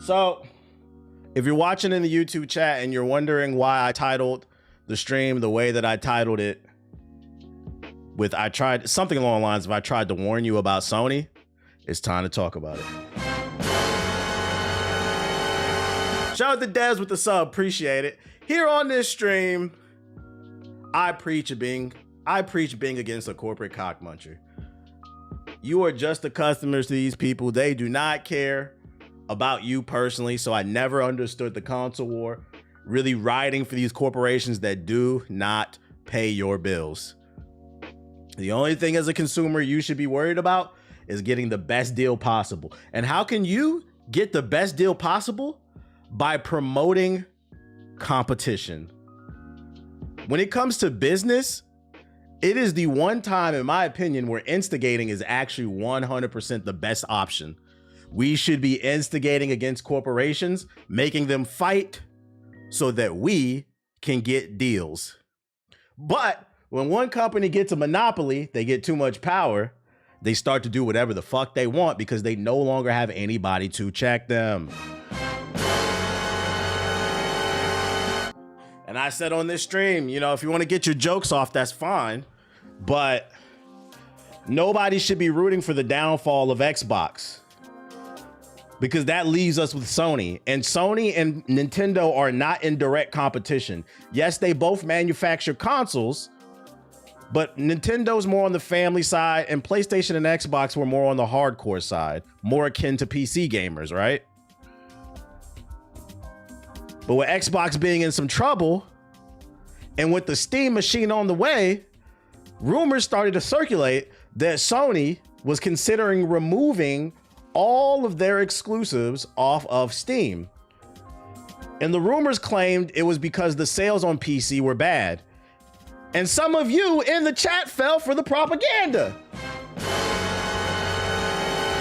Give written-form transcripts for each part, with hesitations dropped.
So, if you're watching in the YouTube chat and you're wondering why I titled the stream the way that I titled it, with I tried something along the lines of I tried to warn you about Sony, it's time to talk about it. Shout out to Dez with the sub, appreciate it. Here on this stream, I preach being against a corporate cockmuncher. You are just the customers to these people. They do not care about you personally, so I never understood the console war, really riding for these corporations that do not pay your bills. The only thing as a consumer you should be worried about is getting the best deal possible. And how can you get the best deal possible? By promoting competition. When it comes to business, it is the one time, in my opinion, where instigating is actually 100% the best option. We should be instigating against corporations, making them fight so that we can get deals. But when one company gets a monopoly, they get too much power, they start to do whatever the fuck they want because they no longer have anybody to check them. And I said on this stream, you know, if you want to get your jokes off, that's fine. But nobody should be rooting for the downfall of Xbox, because that leaves us with Sony. And Sony and Nintendo are not in direct competition. Yes, they both manufacture consoles, but Nintendo's more on the family side and PlayStation and Xbox were more on the hardcore side, more akin to PC gamers, right? But with Xbox being in some trouble and with the Steam machine on the way, rumors started to circulate that Sony was considering removing all of their exclusives off of Steam. And the rumors claimed it was because the sales on PC were bad. And some of you in the chat fell for the propaganda.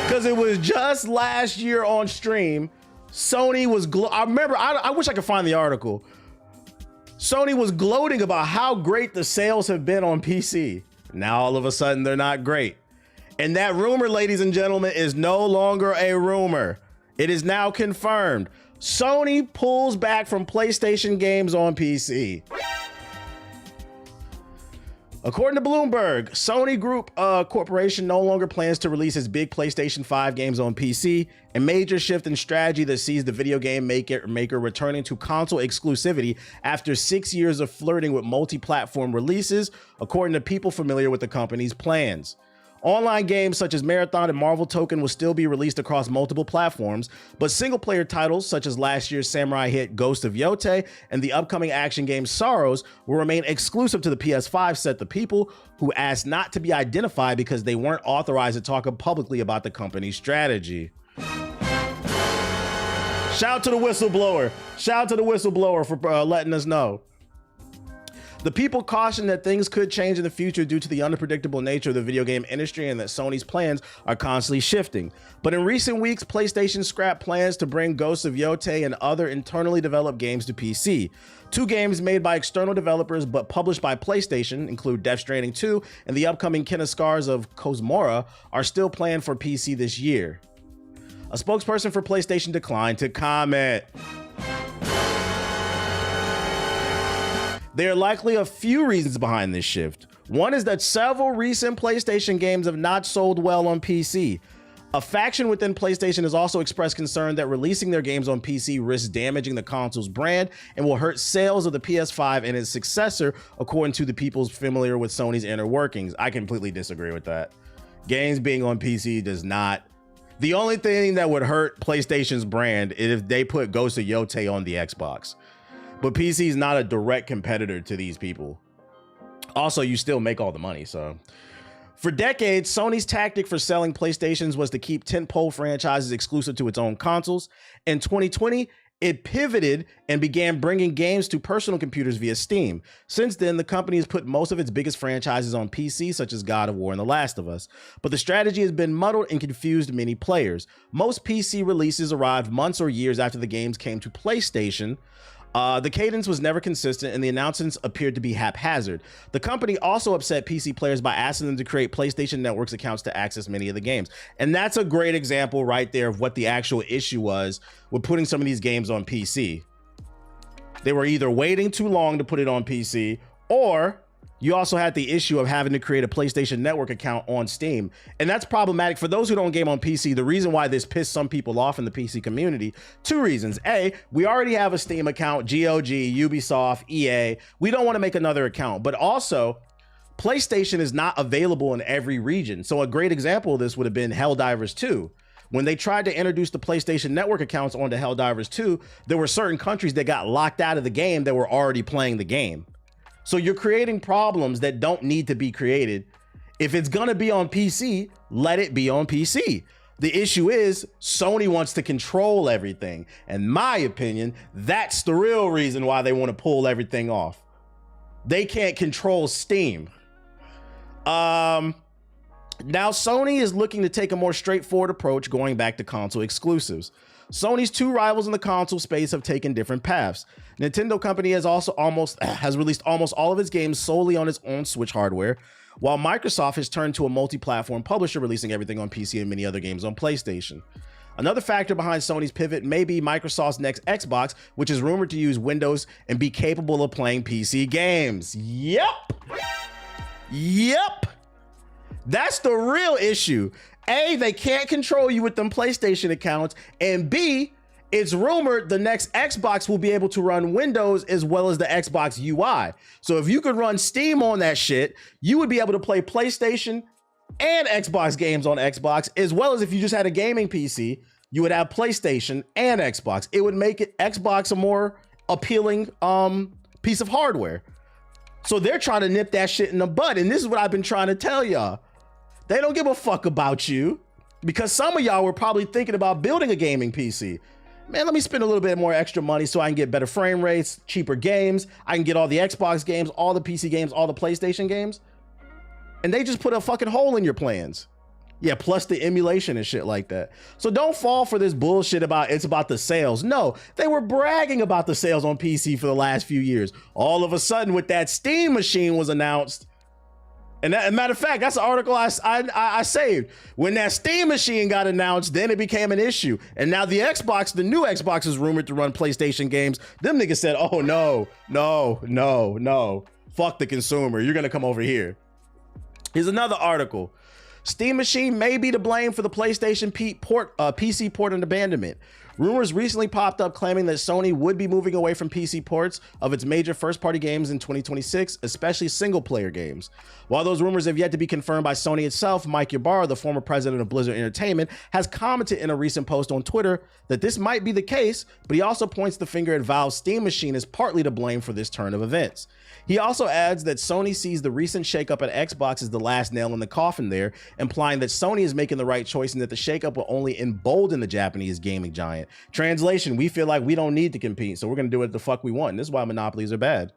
Because it was just last year on stream, Sony was, I wish I could find the article. Sony was gloating about how great the sales have been on PC. Now all of a sudden they're not great. And that rumor, ladies and gentlemen, is no longer a rumor. It is now confirmed. Sony pulls back from PlayStation games on PC. According to Bloomberg, Sony Group Corporation no longer plans to release its big PlayStation 5 games on PC, a major shift in strategy that sees the video game maker returning to console exclusivity after 6 years of flirting with multi-platform releases, according to people familiar with the company's plans. Online games such as Marathon and Marvel Token will still be released across multiple platforms, but single-player titles such as last year's samurai hit Ghost of Yotei and the upcoming action game Sorrows will remain exclusive to the PS5, said the people, who asked not to be identified because they weren't authorized to talk publicly about the company's strategy. Shout out to the whistleblower. Shout out to the whistleblower for letting us know. The people caution that things could change in the future due to the unpredictable nature of the video game industry and that Sony's plans are constantly shifting. But in recent weeks, PlayStation scrapped plans to bring Ghosts of Yotei and other internally developed games to PC. Two games made by external developers but published by PlayStation include Death Stranding 2 and the upcoming Ken of Scars of Cosmora are still planned for PC this year. A spokesperson for PlayStation declined to comment. There are likely a few reasons behind this shift. One is that several recent PlayStation games have not sold well on PC. A faction within PlayStation has also expressed concern that releasing their games on PC risks damaging the console's brand and will hurt sales of the PS5 and its successor, according to the people familiar with Sony's inner workings. I completely disagree with that. Games being on PC does not. The only thing that would hurt PlayStation's brand is if they put Ghost of Yotei on the Xbox. But PC is not a direct competitor to these people. Also, you still make all the money, so. For decades, Sony's tactic for selling PlayStations was to keep tentpole franchises exclusive to its own consoles. In 2020, it pivoted and began bringing games to personal computers via Steam. Since then, the company has put most of its biggest franchises on PC, such as God of War and The Last of Us. But the strategy has been muddled and confused many players. Most PC releases arrived months or years after the games came to PlayStation. The cadence was never consistent and the announcements appeared to be haphazard. The company also upset PC players by asking them to create PlayStation Network's accounts to access many of the games. And that's a great example right there of what the actual issue was with putting some of these games on PC. They were either waiting too long to put it on PC, or you also had the issue of having to create a PlayStation Network account on Steam. And that's problematic for those who don't game on PC. The reason why this pissed some people off in the PC community, two reasons. A, we already have a Steam account, GOG, Ubisoft, EA. We don't want to make another account. But also, PlayStation is not available in every region. So a great example of this would have been Helldivers 2. When they tried to introduce the PlayStation Network accounts onto Helldivers 2, there were certain countries that got locked out of the game that were already playing the game. So you're creating problems that don't need to be created. If it's gonna be on PC, let it be on PC. The issue is Sony wants to control everything. In my opinion, that's the real reason why they want to pull everything off. They can't control Steam. Now Sony is looking to take a more straightforward approach going back to console exclusives. Sony's two rivals in the console space have taken different paths. Nintendo company has released almost all of its games solely on its own Switch hardware, while Microsoft has turned to a multi-platform publisher, releasing everything on PC and many other games on PlayStation. Another factor behind Sony's pivot may be Microsoft's next Xbox, which is rumored to use Windows and be capable of playing PC games. Yep. That's the real issue. A, they can't control you with them PlayStation accounts, and B, it's rumored the next Xbox will be able to run Windows as well as the Xbox UI. So if you could run Steam on that shit, you would be able to play PlayStation and Xbox games on Xbox, as well as if you just had a gaming PC, you would have PlayStation and Xbox. It would make Xbox a more appealing piece of hardware. So they're trying to nip that shit in the bud, and this is what I've been trying to tell y'all. They don't give a fuck about you, because some of y'all were probably thinking about building a gaming PC. Man, let me spend a little bit more extra money so I can get better frame rates, cheaper games. I can get all the Xbox games, all the PC games, all the PlayStation games. And they just put a fucking hole in your plans. Yeah, plus the emulation and shit like that. So don't fall for this bullshit about it's about the sales. No, they were bragging about the sales on PC for the last few years. All of a sudden, with that Steam machine was announced, and that, matter of fact, that's the article I saved. When that Steam machine got announced, then it became an issue. And now the Xbox, the new Xbox is rumored to run PlayStation games. Them niggas said, oh no. Fuck the consumer. You're gonna come over here. Here's another article. Steam machine may be to blame for the PlayStation PC port and abandonment. Rumors recently popped up claiming that Sony would be moving away from PC ports of its major first-party games in 2026, especially single-player games. While those rumors have yet to be confirmed by Sony itself, Mike Ybarra, the former president of Blizzard Entertainment, has commented in a recent post on Twitter that this might be the case, but he also points the finger at Valve's Steam machine as partly to blame for this turn of events. He also adds that Sony sees the recent shakeup at Xbox as the last nail in the coffin there, implying that Sony is making the right choice and that the shakeup will only embolden the Japanese gaming giant. Translation, we feel like we don't need to compete, so we're going to do what the fuck we want. And this is why monopolies are bad.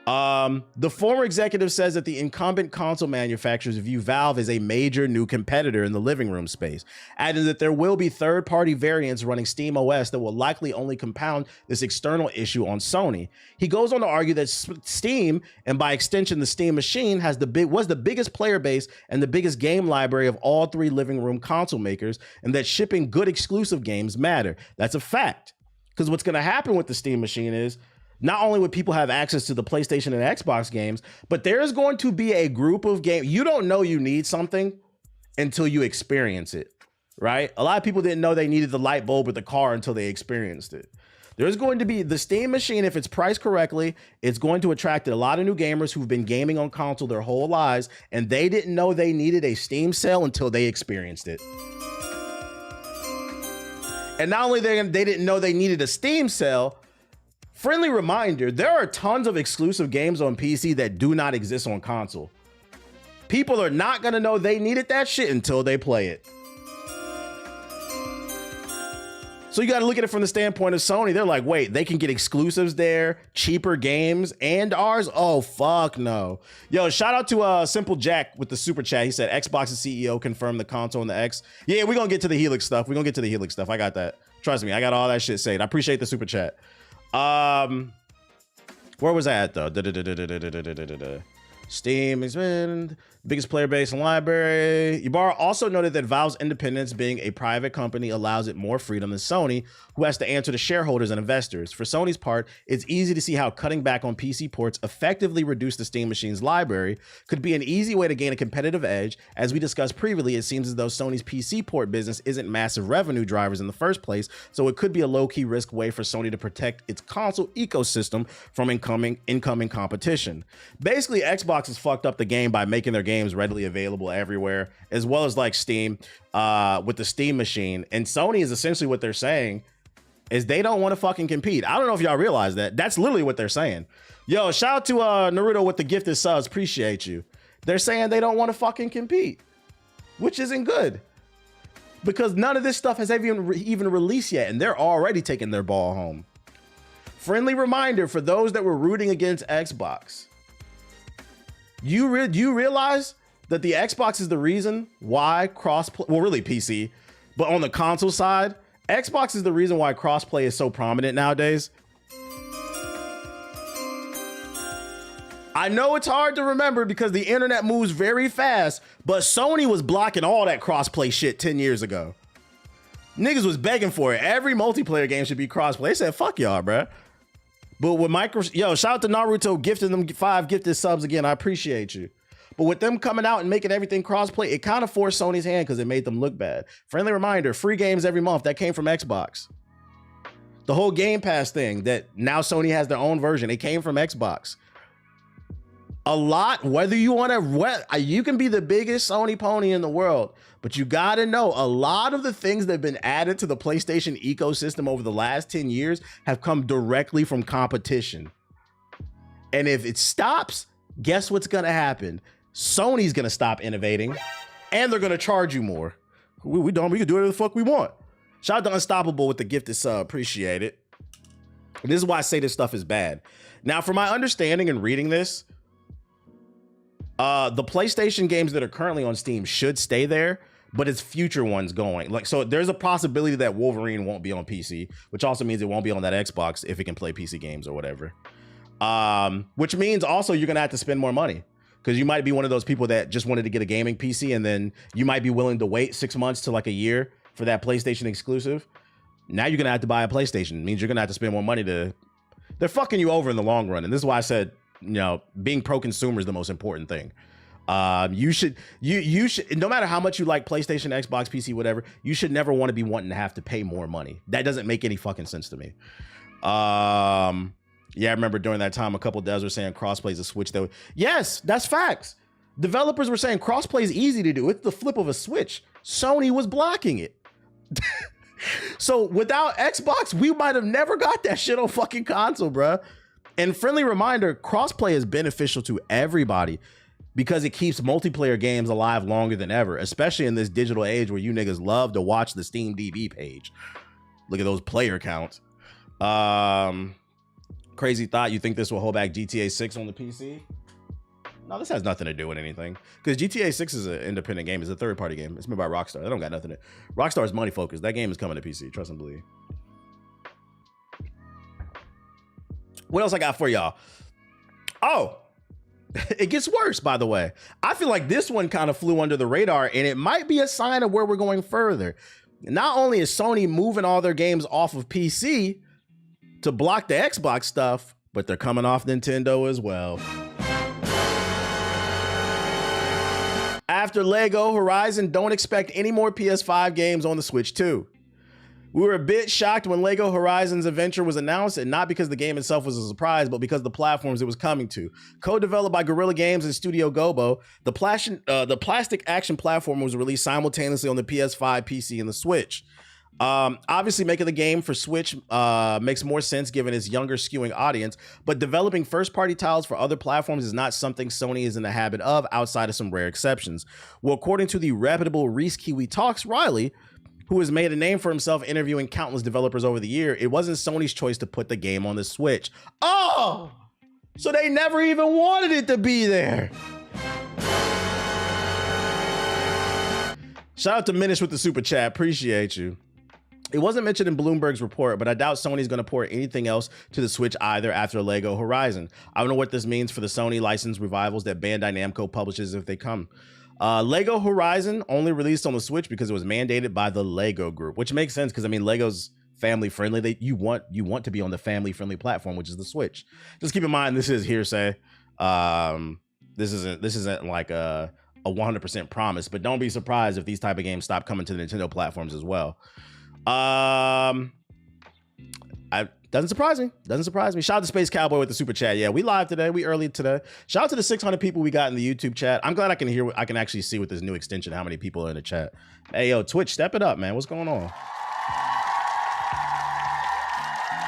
The former executive says that the incumbent console manufacturers view Valve as a major new competitor in the living room space, adding that there will be third-party variants running Steam OS that will likely only compound this external issue on Sony. He goes on to argue that Steam, and by extension the Steam machine, was the biggest player base and the biggest game library of all three living room console makers, and that shipping good exclusive games matter. That's a fact. Because what's going to happen with the Steam machine is, not only would people have access to the PlayStation and Xbox games, but there's going to be a group of games. You don't know you need something until you experience it, right? A lot of people didn't know they needed the light bulb with the car until they experienced it. There's going to be the Steam machine, if it's priced correctly, it's going to attract a lot of new gamers who've been gaming on console their whole lives, and they didn't know they needed a Steam sale until they experienced it. And not only they didn't know they needed a Steam sale, friendly reminder, there are tons of exclusive games on PC that do not exist on console. People are not gonna know they needed that shit until they play it. So you gotta look at it from the standpoint of Sony. They're like, wait, they can get exclusives there, cheaper games, and ours? Oh, fuck no. Yo, shout out to Simple Jack with the super chat. He said, Xbox's CEO confirmed the console and the X. Yeah, we're gonna get to the Helix stuff. I got that. Trust me, I got all that shit saved. I appreciate the super chat. Where was I at though? Steam has been biggest player base and library. Ybarra also noted that Valve's independence, being a private company, allows it more freedom than Sony, who has to answer to shareholders and investors. For Sony's part, it's easy to see how cutting back on PC ports effectively reduced the Steam machine's library could be an easy way to gain a competitive edge. As we discussed previously, it seems as though Sony's PC port business isn't massive revenue drivers in the first place, so it could be a low-key risk way for Sony to protect its console ecosystem from incoming competition. Basically, Xbox has fucked up the game by making their games readily available everywhere, as well as like Steam with the Steam machine. And Sony is essentially what they're saying is they don't want to fucking compete. I don't know if y'all realize that. That's literally what they're saying. Yo, shout out to Naruto with the gifted subs. Appreciate you. They're saying they don't want to fucking compete, which isn't good because none of this stuff has even released yet, and they're already taking their ball home. Friendly reminder for those that were rooting against Xbox. You realize that the Xbox is the reason why crossplay, well, really PC, but on the console side, Xbox is the reason why crossplay is so prominent nowadays. I know it's hard to remember because the internet moves very fast, but Sony was blocking all that crossplay shit 10 years ago. Niggas was begging for it. Every multiplayer game should be crossplay. They said, fuck y'all, bruh. But with yo, shout out to Naruto gifting them 5 gifted subs again. I appreciate you. But with them coming out and making everything crossplay, it kind of forced Sony's hand because it made them look bad. Friendly reminder, free games every month. That came from Xbox. The whole Game Pass thing that now Sony has their own version, it came from Xbox. A lot, whether you want to, you can be the biggest Sony pony in the world, but you got to know a lot of the things that have been added to the PlayStation ecosystem over the last 10 years have come directly from competition. And if it stops, guess what's going to happen? Sony's going to stop innovating and they're going to charge you more. We can do whatever the fuck we want. Shout out to Unstoppable with the gifted sub. Appreciate it. And this is why I say this stuff is bad. Now, from my understanding and reading this, the PlayStation games that are currently on Steam should stay there, but it's future ones going. Like, so there's a possibility that Wolverine won't be on PC, which also means it won't be on that Xbox if it can play PC games or whatever. Which means also you're gonna have to spend more money because you might be one of those people that just wanted to get a gaming PC and then you might be willing to wait 6 months to like a year for that PlayStation exclusive. Now you're gonna have to buy a PlayStation. It means you're gonna have to spend more money they're fucking you over in the long run. And this is why I said, you know, being pro-consumer is the most important thing. You should, no matter how much you like PlayStation, Xbox, PC, whatever, you should never want to be wanting to have to pay more money. That doesn't make any fucking sense to me. Yeah, I remember during that time, a couple of devs were saying crossplay is a switch though. Yes, that's facts. Developers were saying crossplay is easy to do. It's the flip of a switch. Sony was blocking it. So without Xbox, we might have never got that shit on fucking console, bruh. And friendly reminder, crossplay is beneficial to everybody because it keeps multiplayer games alive longer than ever, especially in this digital age where you niggas love to watch the Steam DB page. Look at those player counts. Crazy thought, you think this will hold back GTA 6 on the PC? No, this has nothing to do with anything because GTA 6 is an independent game. It's a third-party game. It's made by Rockstar. They don't got nothing to. Rockstar's money focused. That game is coming to PC. Trust and believe. What else I got for y'all? Oh, it gets worse, by the way. I feel like this one kind of flew under the radar, and it might be a sign of where we're going further. Not only is Sony moving all their games off of PC to block the Xbox stuff, but they're coming off Nintendo as well. After Lego Horizon, don't expect any more PS5 games on the Switch 2. We were a bit shocked when Lego Horizons Adventure was announced, and not because the game itself was a surprise, but because of the platforms it was coming to. Co-developed by Guerrilla Games and Studio Gobo, the plastic action platform was released simultaneously on the PS5, PC, and the Switch. Obviously, making the game for Switch makes more sense given its younger skewing audience, but developing first-party titles for other platforms is not something Sony is in the habit of outside of some rare exceptions. Well, according to the reputable Reese Kiwi Talks Riley, who has made a name for himself interviewing countless developers over the year, it wasn't Sony's choice to put the game on the Switch. Oh, so they never even wanted it to be there. Shout out to Minish with the super chat. Appreciate you. It wasn't mentioned in Bloomberg's report, but I doubt Sony's going to port anything else to the Switch either after Lego Horizon. I don't know what this means for the Sony licensed revivals that Bandai Namco publishes if they come. Lego Horizon only released on the Switch because it was mandated by the Lego Group, which makes sense because, I mean, Lego's family friendly. You want to be on the family friendly platform, which is the Switch. Just keep in mind, this is hearsay. This isn't like a 100% promise, but don't be surprised if these type of games stop coming to the Nintendo platforms as well. Doesn't surprise me. Shout out to Space Cowboy with the super chat. Yeah, we live today. We early today. Shout out to the 600 people we got in the YouTube chat. I'm glad I can actually see with this new extension how many people are in the chat. Hey, yo, Twitch, step it up, man. What's going on?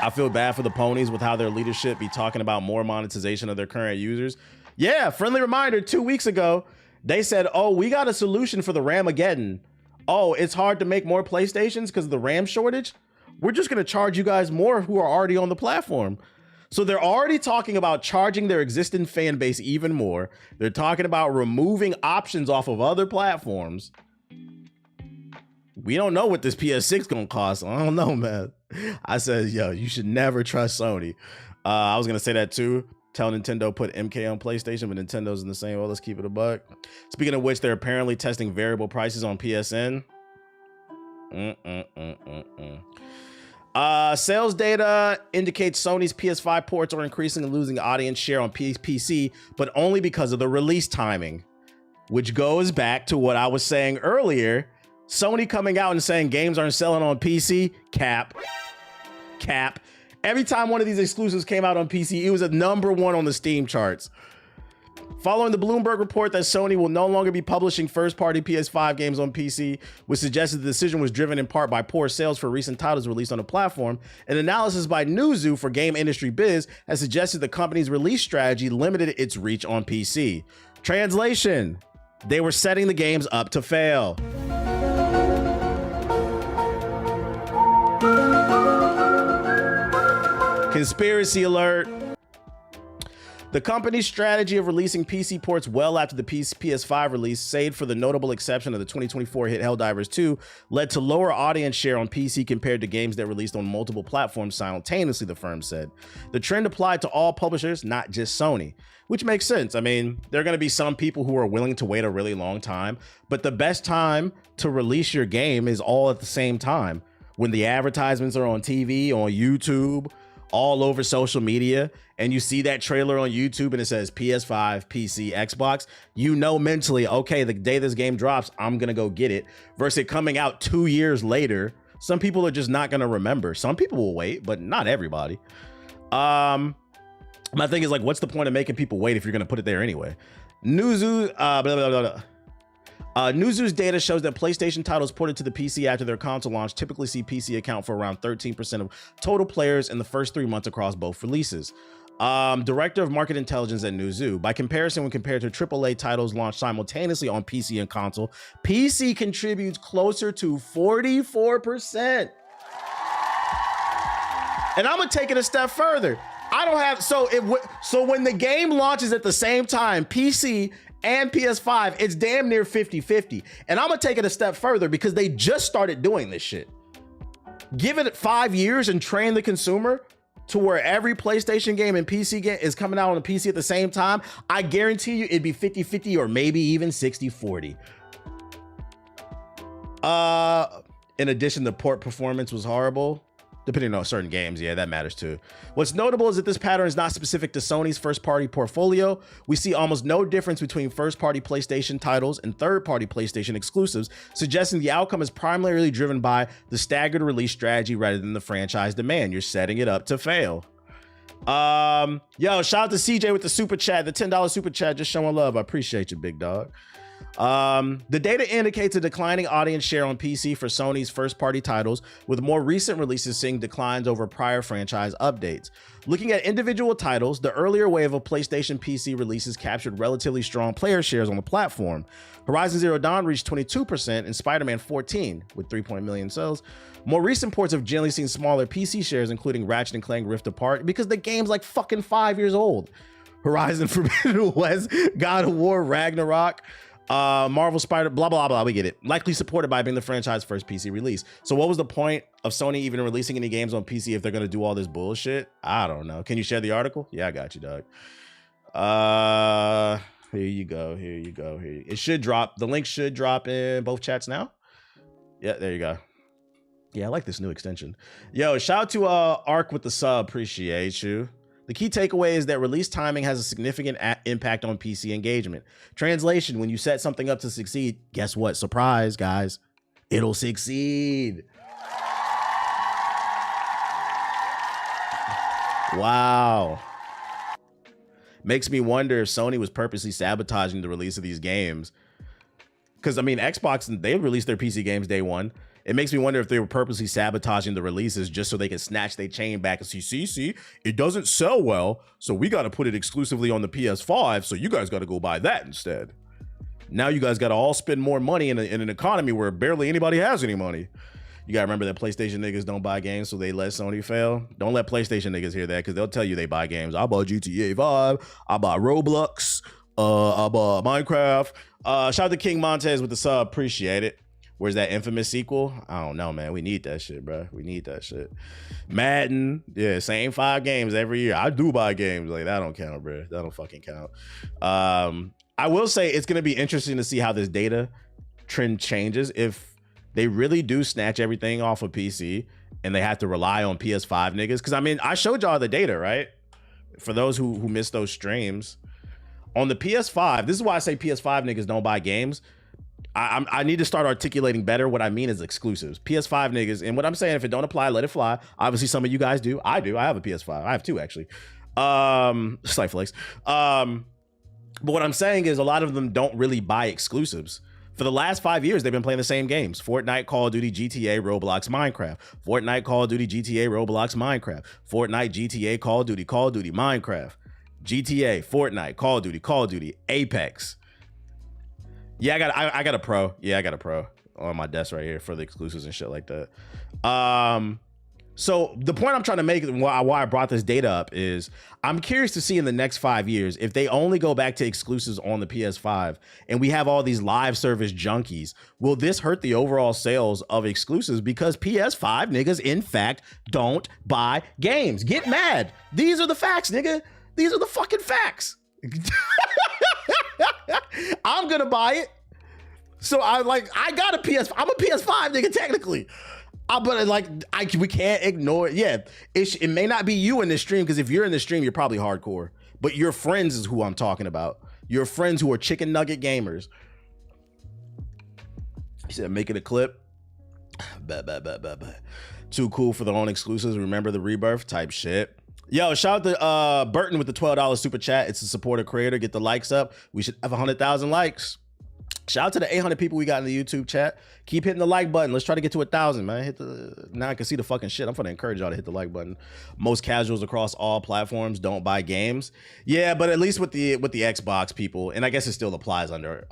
I feel bad for the ponies with how their leadership be talking about more monetization of their current users. Yeah, friendly reminder, 2 weeks ago, they said, oh, we got a solution for the Ramageddon. Oh, it's hard to make more PlayStations because of the RAM shortage. We're just going to charge you guys more who are already on the platform. So they're already talking about charging their existing fan base even more. They're talking about removing options off of other platforms. We don't know what this PS6 going to cost. I don't know, man. I said, yo, you should never trust Sony. I was going to say that too. Tell Nintendo put MK on PlayStation, but Nintendo's in the same. Well, let's keep it a buck. Speaking of which, they're apparently testing variable prices on PSN. Sales data indicates Sony's PS5 ports are increasing and losing audience share on PC, but only because of the release timing, which goes back to what I was saying earlier. Sony coming out and saying games aren't selling on PC, cap. Every time one of these exclusives came out on PC, it was a #1 on the Steam charts. Following the Bloomberg report that Sony will no longer be publishing first-party PS5 games on PC, which suggested the decision was driven in part by poor sales for recent titles released on the platform, an analysis by Newzoo for Game Industry Biz has suggested the company's release strategy limited its reach on PC. Translation: they were setting the games up to fail. Conspiracy alert. The company's strategy of releasing PC ports well after the PS5 release, save for the notable exception of the 2024 hit Helldivers 2, led to lower audience share on PC compared to games that released on multiple platforms simultaneously, the firm said. The trend applied to all publishers, not just Sony, which makes sense. I mean, there are going to be some people who are willing to wait a really long time, but the best time to release your game is all at the same time. When the advertisements are on TV, on YouTube, all over social media, and you see that trailer on YouTube and it says PS5, PC, Xbox, you know mentally, okay, the day this game drops, I'm gonna go get it, versus it coming out 2 years later. Some people are just not gonna remember. Some people will wait, but not everybody. My thing is, like, what's the point of making people wait if you're gonna put it there anyway? Newzoo, Newzoo's data shows that PlayStation titles ported to the PC after their console launch typically see PC account for around 13% of total players in the first 3 months across both releases. Director of Market Intelligence at Newzoo. By comparison, when compared to AAA titles launched simultaneously on PC and console, PC contributes closer to 44%. And I'm gonna take it a step further. So when the game launches at the same time, PC and PS5, it's damn near 50-50. And I'm gonna take it a step further because they just started doing this shit. Give it 5 years and train the consumer to where every PlayStation game and PC game is coming out on the PC at the same time. I guarantee you it'd be 50-50 or maybe even 60-40. In addition, the port performance was horrible. Depending on certain games, yeah, that matters too. What's notable is that this pattern is not specific to Sony's first-party portfolio. We see almost no difference between first-party PlayStation titles and third-party PlayStation exclusives, suggesting the outcome is primarily driven by the staggered release strategy rather than the franchise demand. You're setting it up to fail. Yo, shout out to CJ with the super chat, the $10 super chat, just showing love. I appreciate you, big dog. The data indicates a declining audience share on PC for Sony's first-party titles, with more recent releases seeing declines over prior franchise updates. Looking at individual titles, the earlier wave of PlayStation PC releases captured relatively strong player shares on the platform. Horizon Zero Dawn reached 22% and Spider-Man 14 with 3 million sales. More recent ports have generally seen smaller PC shares, including Ratchet & Clank Rift Apart, because the game's like fucking 5 years old. Horizon Forbidden West, God of War Ragnarok, Marvel Spider, blah, blah, blah. We get it. Likely supported by being the franchise's first PC release. So what was the point of Sony even releasing any games on PC if they're going to do all this bullshit? I don't know. Can you share the article? Yeah, I got you, dog. Here you go. Here you go. Here. It should drop. The link should drop in both chats now. Yeah, there you go. Yeah, I like this new extension. Yo, shout out to Arc with the sub. Appreciate you. The key takeaway is that release timing has a significant impact on PC engagement. Translation, when you set something up to succeed, guess what? Surprise, guys. It'll succeed. Wow. Makes me wonder if Sony was purposely sabotaging the release of these games. Because, I mean, Xbox, they released their PC games day one. It makes me wonder if they were purposely sabotaging the releases just so they could snatch their chain back and see, it doesn't sell well, so we got to put it exclusively on the PS5, so you guys got to go buy that instead. Now you guys got to all spend more money in an economy where barely anybody has any money. You got to remember that PlayStation niggas don't buy games, so they let Sony fail. Don't let PlayStation niggas hear that, because they'll tell you they buy games. I bought GTA 5, I bought Roblox, I bought Minecraft. Shout out to King Montez with the sub, appreciate it. Where's that infamous sequel? I don't know, man. We need that shit, bro. We need that shit. Madden, yeah, same 5 games every year. I do buy games. Like, that don't count, bro. That don't fucking count. I will say it's going to be interesting to see how this data trend changes. If they really do snatch everything off of PC and they have to rely on PS5 niggas. Because, I mean, I showed y'all the data, right? For those who missed those streams. On the PS5, this is why I say PS5 niggas don't buy games. I need to start articulating better what I mean is exclusives. PS5 niggas, and what I'm saying, if it don't apply, let it fly. Obviously, some of you guys do. I do. I have a PS5. I have 2, actually. Slight flex. But what I'm saying is a lot of them don't really buy exclusives. For the last 5 years, they've been playing the same games. Fortnite, Call of Duty, GTA, Roblox, Minecraft. Fortnite, Call of Duty, GTA, Roblox, Minecraft. Fortnite, GTA, Call of Duty, Minecraft. GTA, Fortnite, Call of Duty, Apex. Yeah, I got a pro. Yeah, I got a pro on my desk right here for the exclusives and shit like that. So the point I'm trying to make, why I brought this data up, is I'm curious to see in the next 5 years, if they only go back to exclusives on the PS5 and we have all these live service junkies, will this hurt the overall sales of exclusives? Because PS5 niggas, in fact, don't buy games. Get mad. These are the facts, nigga. These are the fucking facts. I'm gonna buy it. So I got a PS. I'm a PS5 nigga technically. But we can't ignore it. Yeah, it may not be you in this stream, because if you're in the stream, you're probably hardcore. But your friends is who I'm talking about. Your friends who are chicken nugget gamers. He said, make it a clip. Too cool for their own exclusives. Remember the rebirth type shit. Yo, shout out to Burton with the $12 super chat. It's a supporter creator. Get the likes up. We should have 100,000 likes. Shout out to the 800 people we got in the YouTube chat. Keep hitting the like button. Let's try to get to 1,000, man. Now I can see the fucking shit. I'm gonna encourage y'all to hit the like button. Most casuals across all platforms don't buy games. Yeah, but at least with the Xbox people, and I guess it still applies under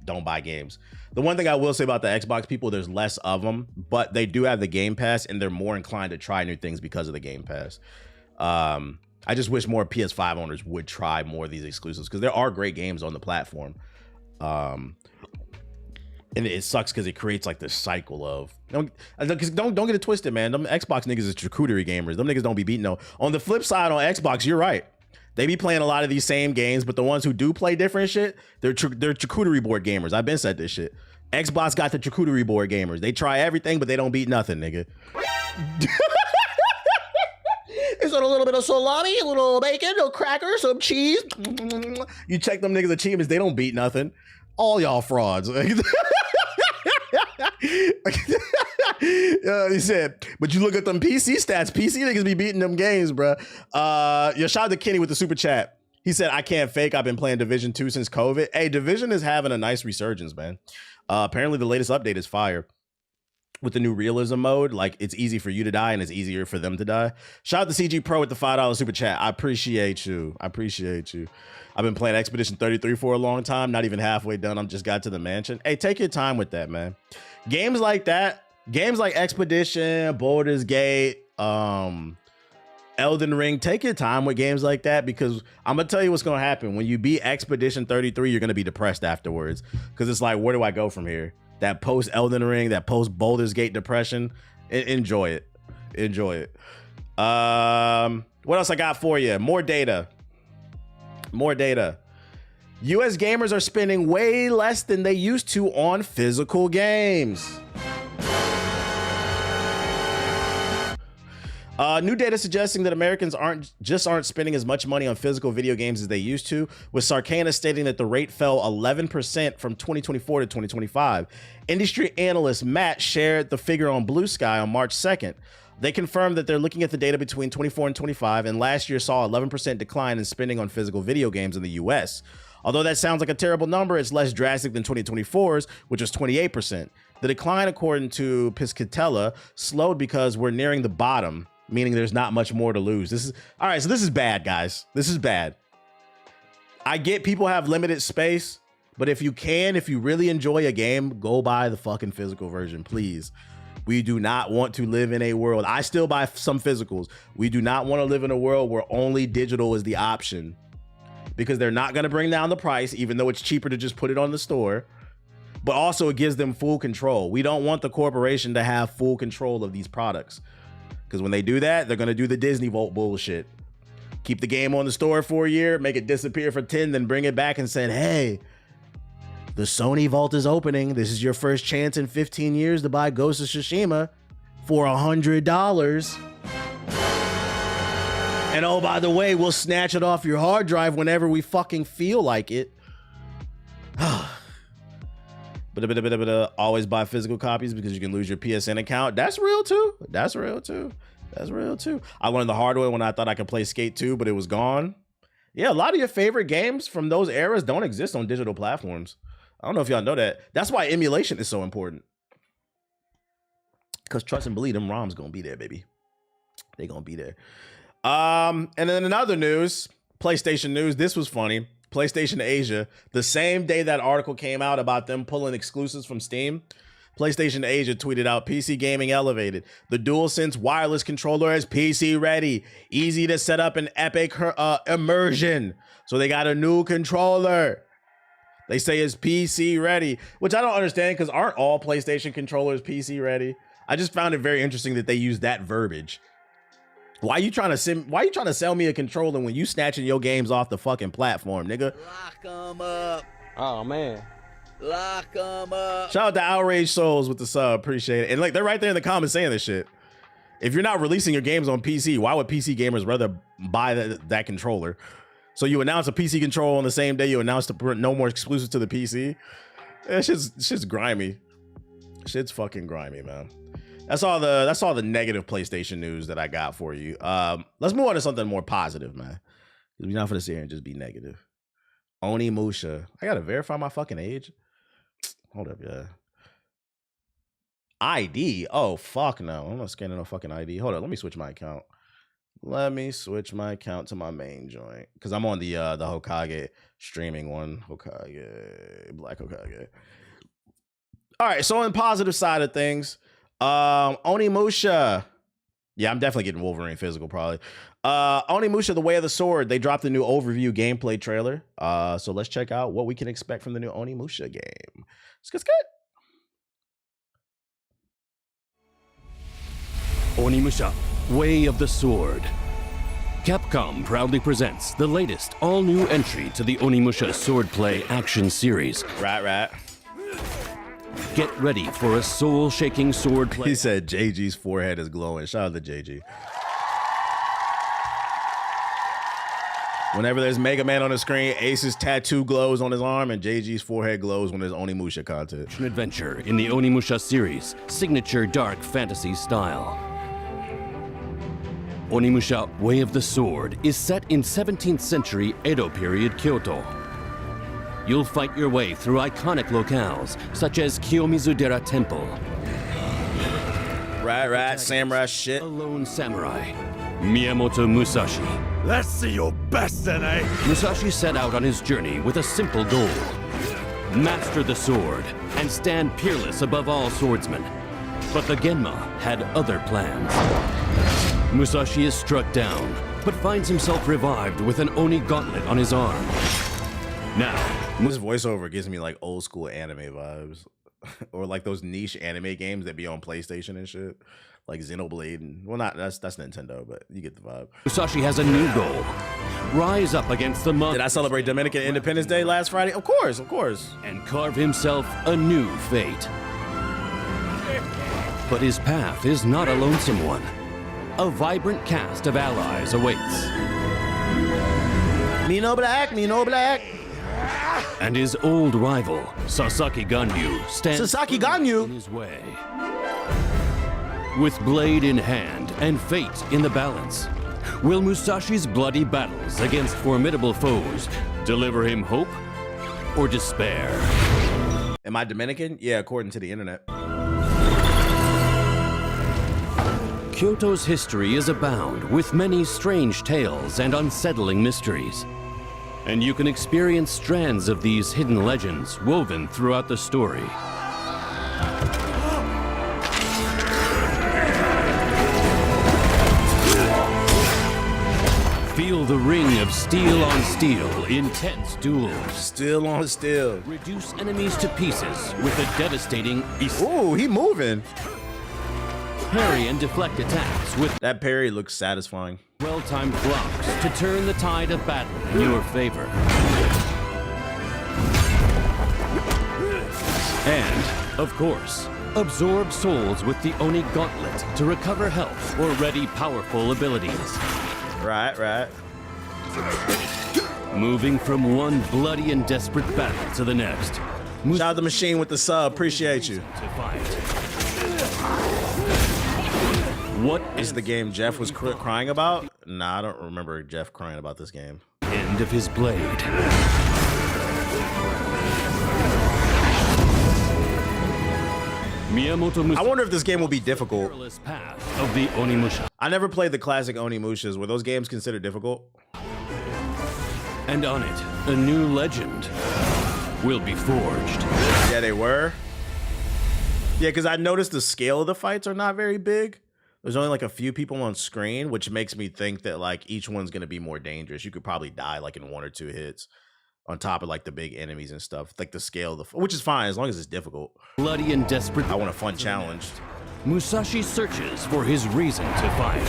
don't buy games. The one thing I will say about the Xbox people, there's less of them, but they do have the Game Pass, and they're more inclined to try new things because of the Game Pass. I just wish more PS5 owners would try more of these exclusives, because there are great games on the platform. And it sucks because it creates like this cycle of don't get it twisted, man. Them Xbox niggas is charcuterie gamers. Them niggas don't be beating no. On the flip side, on Xbox, you're right. They be playing a lot of these same games, but the ones who do play different shit, they're charcuterie board gamers. I've been said this shit. Xbox got the charcuterie board gamers. They try everything, but they don't beat nothing, nigga. It's a little bit of salami, a little bacon, a little cracker, some cheese. You check them niggas' achievements, they don't beat nothing. All y'all frauds. He said, but you look at them PC stats, PC niggas be beating them games, bro. Shout out to Kenny with the super chat. He said, I can't fake. I've been playing Division 2 since COVID. Hey, Division is having a nice resurgence, man. Apparently the latest update is fire. With the new realism mode, like, it's easy for you to die and it's easier for them to die. Shout out to CG Pro with the $5 super chat. I appreciate you. I appreciate you. I've been playing Expedition 33 for a long time. Not even halfway done. I'm just got to the mansion. Hey, take your time with that, man. Games like that, games like Expedition, Baldur's Gate, Elden Ring, take your time with games like that, because I'm gonna tell you what's gonna happen. When you beat Expedition 33, you're gonna be depressed afterwards, because it's like, where do I go from here? That post Elden Ring, that post Baldur's Gate depression. Enjoy it. Enjoy it. What else I got for you? More data. More data. US gamers are spending way less than they used to on physical games. New data suggesting that Americans aren't spending as much money on physical video games as they used to, with Sarcana stating that the rate fell 11% from 2024 to 2025. Industry analyst Matt shared the figure on Blue Sky on March 2nd. They confirmed that they're looking at the data between 24 and 25, and last year saw 11% decline in spending on physical video games in the US. Although that sounds like a terrible number, it's less drastic than 2024's, which was 28%. The decline, according to Piscatella, slowed because we're nearing the bottom, meaning there's not much more to lose. All right, so this is bad, guys. This is bad. I get people have limited space, but if you really enjoy a game, go buy the fucking physical version, please. We do not want to live in a world. I still buy some physicals. We do not want to live in a world where only digital is the option, because they're not going to bring down the price, even though it's cheaper to just put it on the store. But also it gives them full control. We don't want the corporation to have full control of these products, because when they do that, they're going to do the Disney Vault bullshit. Keep the game on the store for a year, make it disappear for 10, then bring it back and say, hey, the Sony Vault is opening. This is your first chance in 15 years to buy Ghost of Tsushima for $100. And oh, by the way, we'll snatch it off your hard drive whenever we fucking feel like it. But always buy physical copies because you can lose your PSN account. That's real too. That's real too. That's real too. I learned the hard way when I thought I could play Skate 2, but it was gone. Yeah, a lot of your favorite games from those eras don't exist on digital platforms. I don't know if y'all know that. That's why emulation is so important. Because trust and believe, them ROMs gonna be there, baby. They gonna be there. And then in other news, PlayStation news, this was funny. PlayStation Asia, the same day that article came out about them pulling exclusives from Steam, PlayStation Asia tweeted out, PC gaming elevated. The DualSense wireless controller is PC ready. Easy to set up an epic immersion. So they got a new controller. They say it's PC ready, which I don't understand, because aren't all PlayStation controllers PC ready? I just found it very interesting that they use that verbiage. Why you trying to sell me a controller when you snatching your games off the fucking platform, nigga? Lock them up. Oh man. Lock them up. Shout out to Outrage Souls with the sub, appreciate it. And like, they're right there in the comments saying this shit. If you're not releasing your games on PC, why would PC gamers rather buy that controller? So you announce a PC controller on the same day you announce no more exclusives to the PC. That shit's grimy. Shit's fucking grimy, man. That's all the negative PlayStation news that I got for you. Let's move on to something more positive, man. We're not gonna sit here and just be negative. Onimusha. I gotta verify my fucking age. Hold up, yeah. ID. Oh fuck no. I'm not scanning no fucking ID. Hold up. Let me switch my account. Let me switch my account to my main joint, because I'm on the Hokage streaming one. Hokage, Black Hokage. All right. So on the positive side of things. Onimusha. Yeah, I'm definitely getting Wolverine physical probably. Onimusha, The Way of the Sword. They dropped a new overview gameplay trailer. So let's check out what we can expect from the new Onimusha game. Skit. Onimusha, Way of the Sword. Capcom proudly presents the latest all-new entry to the Onimusha Swordplay action series. Right. Get ready for a soul-shaking swordplay. He said JG's forehead is glowing. Shout out to JG. Whenever there's Mega Man on the screen, Ace's tattoo glows on his arm, and JG's forehead glows when there's Onimusha content. An adventure in the Onimusha series, signature dark fantasy style. Onimusha Way of the Sword is set in 17th century Edo period Kyoto. You'll fight your way through iconic locales such as Kiyomizu-dera Temple. Right, samurai shit. A lone samurai, Miyamoto Musashi. Let's see your best, NA! Musashi set out on his journey with a simple goal: master the sword and stand peerless above all swordsmen. But the Genma had other plans. Musashi is struck down, but finds himself revived with an Oni gauntlet on his arm. Now, This voiceover gives me like old school anime vibes. Or like those niche anime games that be on PlayStation and shit. Like Xenoblade and that's Nintendo, but you get the vibe. Musashi has a new goal. Rise up against the monk. Did I celebrate Dominican Independence Day last Friday? Of course, of course. And carve himself a new fate. But his path is not a lonesome one. A vibrant cast of allies awaits. Me no black, me no black. And his old rival, Sasaki Ganyu, stands in his way. With blade in hand and fate in the balance, will Musashi's bloody battles against formidable foes deliver him hope or despair? Am I Dominican? Yeah, according to the internet. Kyoto's history is abound with many strange tales and unsettling mysteries. And you can experience strands of these hidden legends woven throughout the story. Feel the ring of steel on steel, intense duels. Still on steel. Reduce enemies to pieces with a devastating Ooh, he moving. parry and deflect attacks with That parry looks satisfying. well-timed blocks to turn the tide of battle in your favor. And, of course, absorb souls with the Oni Gauntlet to recover health or ready powerful abilities. Right. Moving from one bloody and desperate battle to the next. Shout out the machine with the sub. Appreciate you. To fight. What This is the game Jeff was crying about? Nah, I don't remember Jeff crying about this game. end of his blade? Miyamoto I wonder if this game will be difficult. perilous path of the Onimusha. I never played the classic Onimushas. Were those games considered difficult? And on it, a new legend will be forged. Yeah, they were. Yeah, because I noticed the scale of the fights are not very big. There's only like a few people on screen, which makes me think that like each one's going to be more dangerous. You could probably die like in 1 or 2 hits on top of like the big enemies and stuff. Like the scale of the, which is fine as long as it's difficult. Bloody and desperate. I want a fun challenge. Musashi searches for his reason to fight.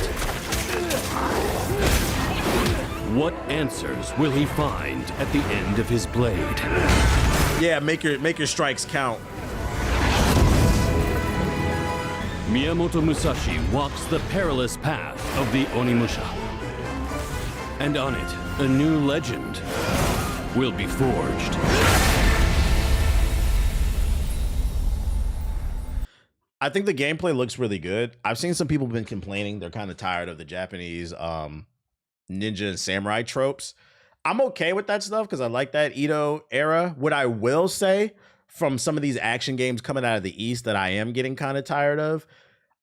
What answers will he find at the end of his blade? Yeah, make your strikes count. Miyamoto Musashi walks the perilous path of the Onimusha. And on it, a new legend will be forged. I think the gameplay looks really good. I've seen some people been complaining they're kind of tired of the Japanese ninja and samurai tropes. I'm okay with that stuff because I like that Edo era. What I will say from some of these action games coming out of the East that I am getting kind of tired of,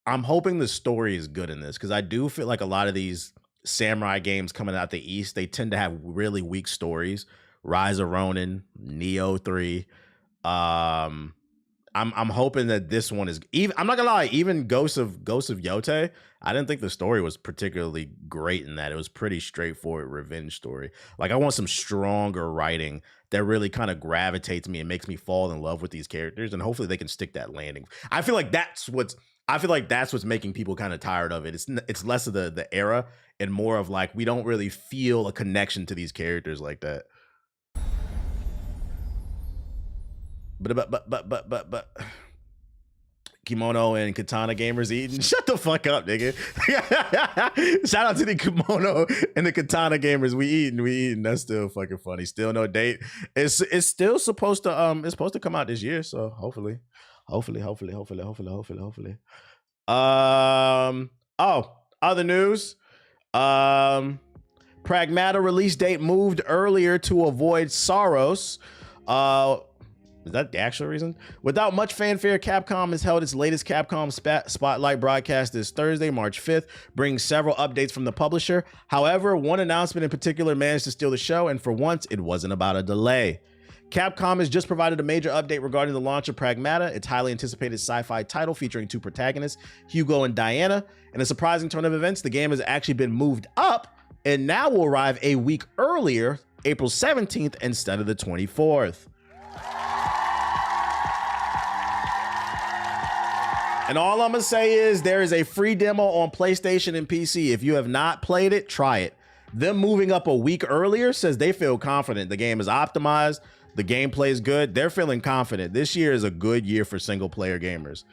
I'm hoping the story is good in this because I do feel like a lot of these samurai games coming out the East, they tend to have really weak stories. Rise of Ronin, Neo 3. I'm hoping that this one is even. I'm not gonna lie, even Ghosts of Yote, I didn't think the story was particularly great in that. It was pretty straightforward revenge story. Like I want some stronger writing that really kind of gravitates me and makes me fall in love with these characters, and hopefully they can stick that landing. I feel like that's what's making people kind of tired of it. It's less of the era and more of like we don't really feel a connection to these characters like that. But Kimono and Katana gamers eating. Shut the fuck up, nigga. Shout out to the Kimono and the Katana gamers. We eating. That's still fucking funny. Still no date. It's still supposed to come out this year. So hopefully. Other news. Pragmata release date moved earlier to avoid Saros. Is that the actual reason? Without much fanfare, Capcom has held its latest Capcom Spotlight broadcast this Thursday, March 5th, bringing several updates from the publisher. However, one announcement in particular managed to steal the show, and for once, it wasn't about a delay. Capcom has just provided a major update regarding the launch of Pragmata, its highly anticipated sci-fi title featuring 2 protagonists, Hugo and Diana, In a surprising turn of events, the game has actually been moved up and now will arrive a week earlier, April 17th instead of the 24th. And all I'm gonna say is there is a free demo on PlayStation and PC. If you have not played it, try it. Them moving up a week earlier says they feel confident. The game is optimized. The gameplay is good. They're feeling confident. This year is a good year for single player gamers.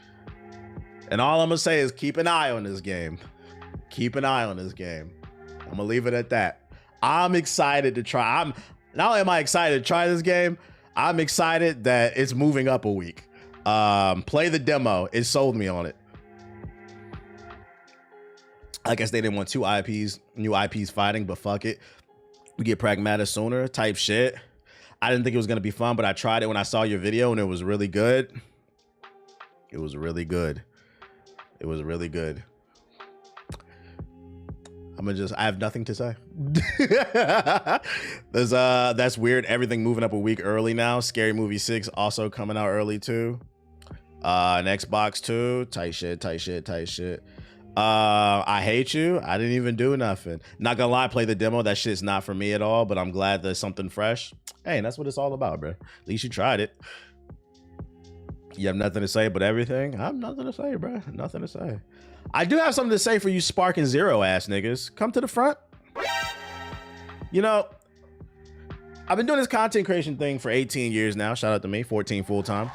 And all I'm gonna say is keep an eye on this game. Keep an eye on this game. I'm gonna leave it at that. I'm excited to try. Not only am I excited to try this game, I'm excited that it's moving up a week. Play the demo. It sold me on it. I guess they didn't want new IPs fighting, but fuck it. We get pragmatic sooner type shit. I didn't think it was gonna be fun, but I tried it when I saw your video and it was really good. It was really good. It was really good. I have nothing to say. That's weird. Everything moving up a week early now. Scary Movie 6 also coming out early too. An Xbox 2. Tight shit. I hate you. I didn't even do nothing. Not gonna lie, play the demo. That shit's not for me at all, but I'm glad there's something fresh. Hey, that's what it's all about, bro. At least you tried it. You have nothing to say but everything? I have nothing to say, bro. Nothing to say. I do have something to say for you Sparking Zero ass niggas. Come to the front. You know, I've been doing this content creation thing for 18 years now. Shout out to me, 14 full time.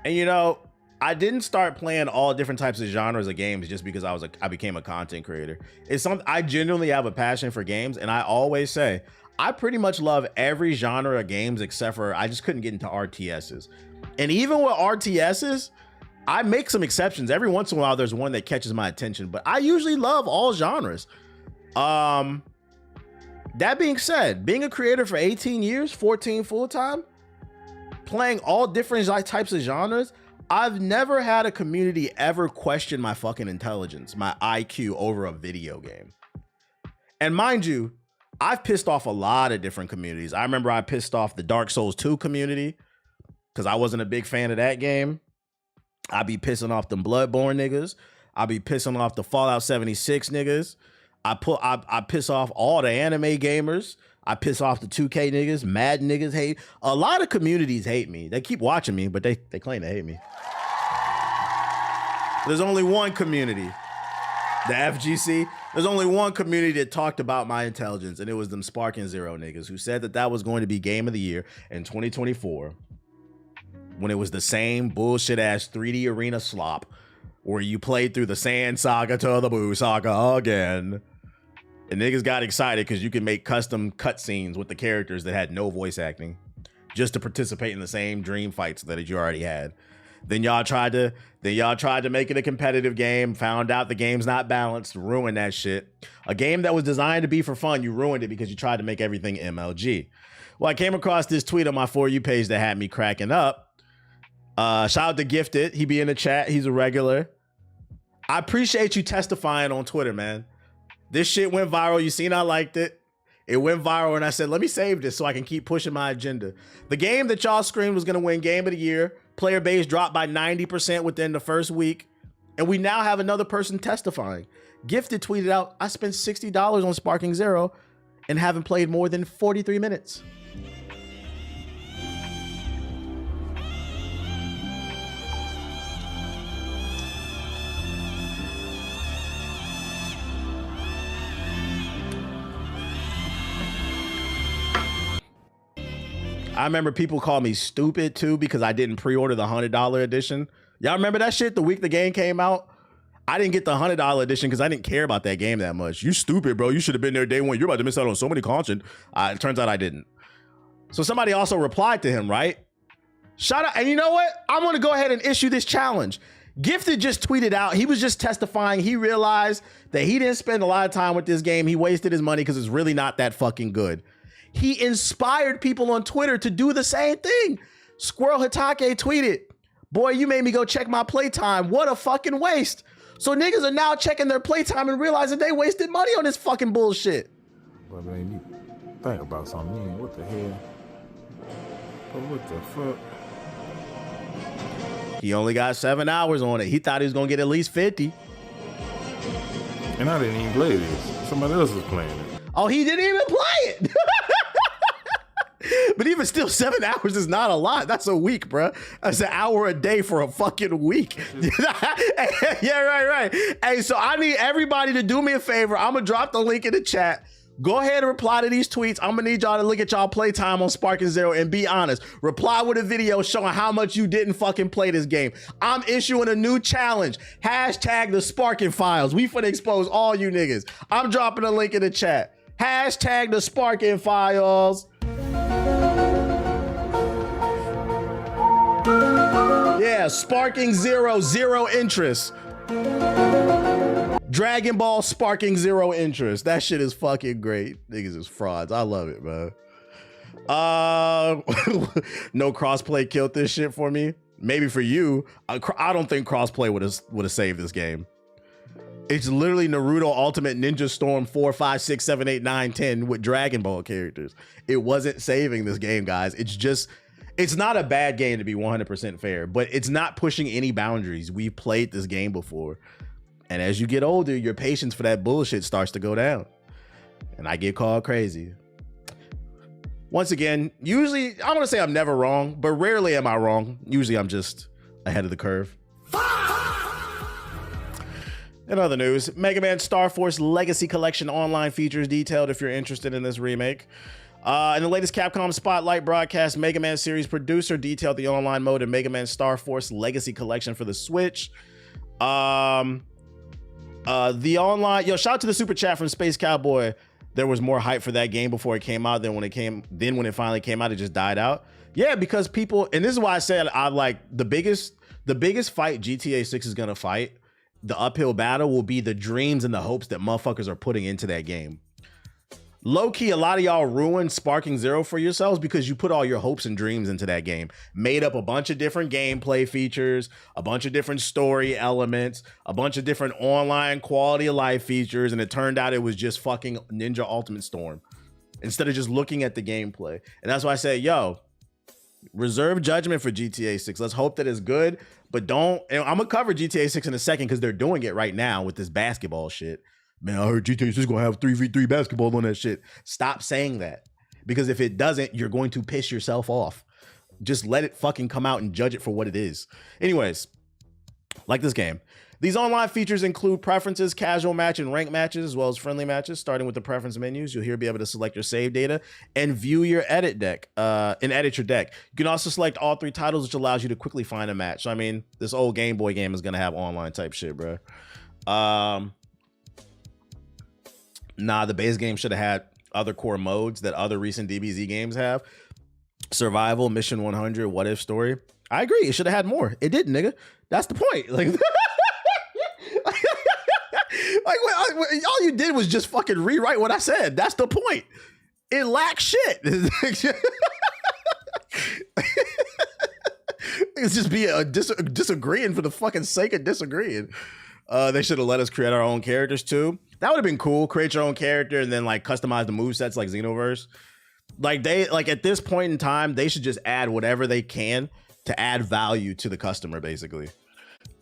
And you know, I didn't start playing all different types of genres of games just because I became a content creator. It's something I genuinely have a passion for games, and I always say I pretty much love every genre of games except for I just couldn't get into RTSs. And even with RTSs, I make some exceptions. Every once in a while, there's one that catches my attention, but I usually love all genres. That being said, being a creator for 18 years, 14 full time, playing all different types of genres, I've never had a community ever question my fucking intelligence, my IQ over a video game. And mind you, I've pissed off a lot of different communities. I remember I pissed off the Dark Souls 2 community because I wasn't a big fan of that game. I be pissing off them Bloodborne niggas. I be pissing off the Fallout 76 niggas. I piss off all the anime gamers. I piss off the 2K niggas. Mad niggas hate. A lot of communities hate me. They keep watching me, but they claim to hate me. There's only one community, the FGC. There's only one community that talked about my intelligence, and it was them Sparking Zero niggas who said that was going to be Game of the Year in 2024 when it was the same bullshit ass 3D arena slop where you played through the Sand Saga to the Boo Saga again. And niggas got excited because you can make custom cutscenes with the characters that had no voice acting just to participate in the same dream fights that you already had. Then y'all tried to make it a competitive game, found out the game's not balanced, ruined that shit. A game that was designed to be for fun, you ruined it because you tried to make everything MLG. Well, I came across this tweet on my For You page that had me cracking up. Shout out to Gifted. He be in the chat. He's a regular. I appreciate you testifying on Twitter, man. This shit went viral. You seen I liked it. It went viral, and I said, let me save this so I can keep pushing my agenda. The game that y'all screamed was going to win Game of the Year. Player base dropped by 90% within the first week. And we now have another person testifying. Gifted tweeted out, I spent $60 on Sparking Zero and haven't played more than 43 minutes. I remember people called me stupid too because I didn't pre-order the $100 edition. Y'all remember that shit the week the game came out? I didn't get the $100 edition because I didn't care about that game that much. You stupid, bro. You should have been there day one. You're about to miss out on so many content. It turns out I didn't. So somebody also replied to him, right? Shout out. And you know what? I'm going to go ahead and issue this challenge. Gifted just tweeted out. He was just testifying. He realized that he didn't spend a lot of time with this game. He wasted his money because it's really not that fucking good. He inspired people on Twitter to do the same thing. Squirrel Hitake tweeted, boy, you made me go check my playtime. What a fucking waste. So niggas are now checking their playtime and realizing they wasted money on this fucking bullshit. But man, you think about something. What the hell? But what the fuck? He only got 7 hours on it. He thought he was gonna get at least 50. And I didn't even play this. Somebody else was playing it. Oh, he didn't even play it. But even still, 7 hours is not a lot. That's a week, bro. That's an hour a day for a fucking week. Yeah, right. Hey, so I need everybody to do me a favor. I'm gonna drop the link in the chat. Go ahead and reply to these tweets. I'm gonna need y'all to look at y'all playtime on Sparking Zero and be honest. Reply with a video showing how much you didn't fucking play this game. I'm issuing a new challenge. Hashtag the Sparking Files. We finna expose all you niggas. I'm dropping a link in the chat. Hashtag the Sparking Files. Yeah, Sparking Zero, zero interest. Dragon Ball Sparking Zero interest. That shit is fucking great. Niggas is frauds. I love it, bro. No crossplay killed this shit for me. Maybe for you. I don't think crossplay would have saved this game. It's literally Naruto Ultimate Ninja Storm 4, 5, 6, 7, 8, 9, 10 with Dragon Ball characters. It wasn't saving this game, guys. It's not a bad game, to be 100% fair, but it's not pushing any boundaries. We've played this game before. And as you get older, your patience for that bullshit starts to go down. And I get called crazy. Once again, usually, I want to say I'm never wrong, but rarely am I wrong. Usually I'm just ahead of the curve. In other news, Mega Man Star Force Legacy Collection online features detailed if you're interested in this remake. In the latest Capcom Spotlight broadcast, Mega Man series producer detailed the online mode in Mega Man Star Force Legacy Collection for the Switch. The online, shout out to the super chat from Space Cowboy. There was more hype for that game before it came out than when it finally came out, it just died out. Yeah, because people, and this is why I said I like the biggest fight GTA 6 is gonna fight. The uphill battle will be the dreams and the hopes that motherfuckers are putting into that game. Low-key, a lot of y'all ruined Sparking Zero for yourselves because you put all your hopes and dreams into that game. Made up a bunch of different gameplay features, a bunch of different story elements, a bunch of different online quality of life features, and it turned out it was just fucking Ninja Ultimate Storm instead of just looking at the gameplay. And that's why I say, reserve judgment for GTA 6. Let's hope that it's good, but don't, and I'm gonna cover GTA 6 in a second because they're doing it right now with this basketball shit. Man, I heard GTA 6 is gonna have 3v3 basketball on that shit. Stop saying that. Because if it doesn't, you're going to piss yourself off. Just let it fucking come out and judge it for what it is. Anyways, like this game. These online features include preferences, casual match, and ranked matches, as well as friendly matches. Starting with the preference menus, you'll here be able to select your save data and view your edit deck, and edit your deck. You can also select all 3 titles, which allows you to quickly find a match. So, I mean, this old Game Boy game is gonna have online type shit, bro. Nah, the base game should have had other core modes that other recent DBZ games have. Survival, Mission 100, What If Story. I agree. It should have had more. It didn't, nigga. That's the point. Like, all you did was just fucking rewrite what I said. That's the point. It lacks shit. It's just be disagreeing for the fucking sake of disagreeing. They should have let us create our own characters too. That would have been cool. Create your own character and then like customize the movesets like Xenoverse. Like at this point in time, they should just add whatever they can to add value to the customer, basically.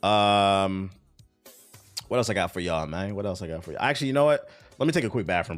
What else I got for y'all, man? What else I got for you? Actually, you know what? Let me take a quick bathroom break.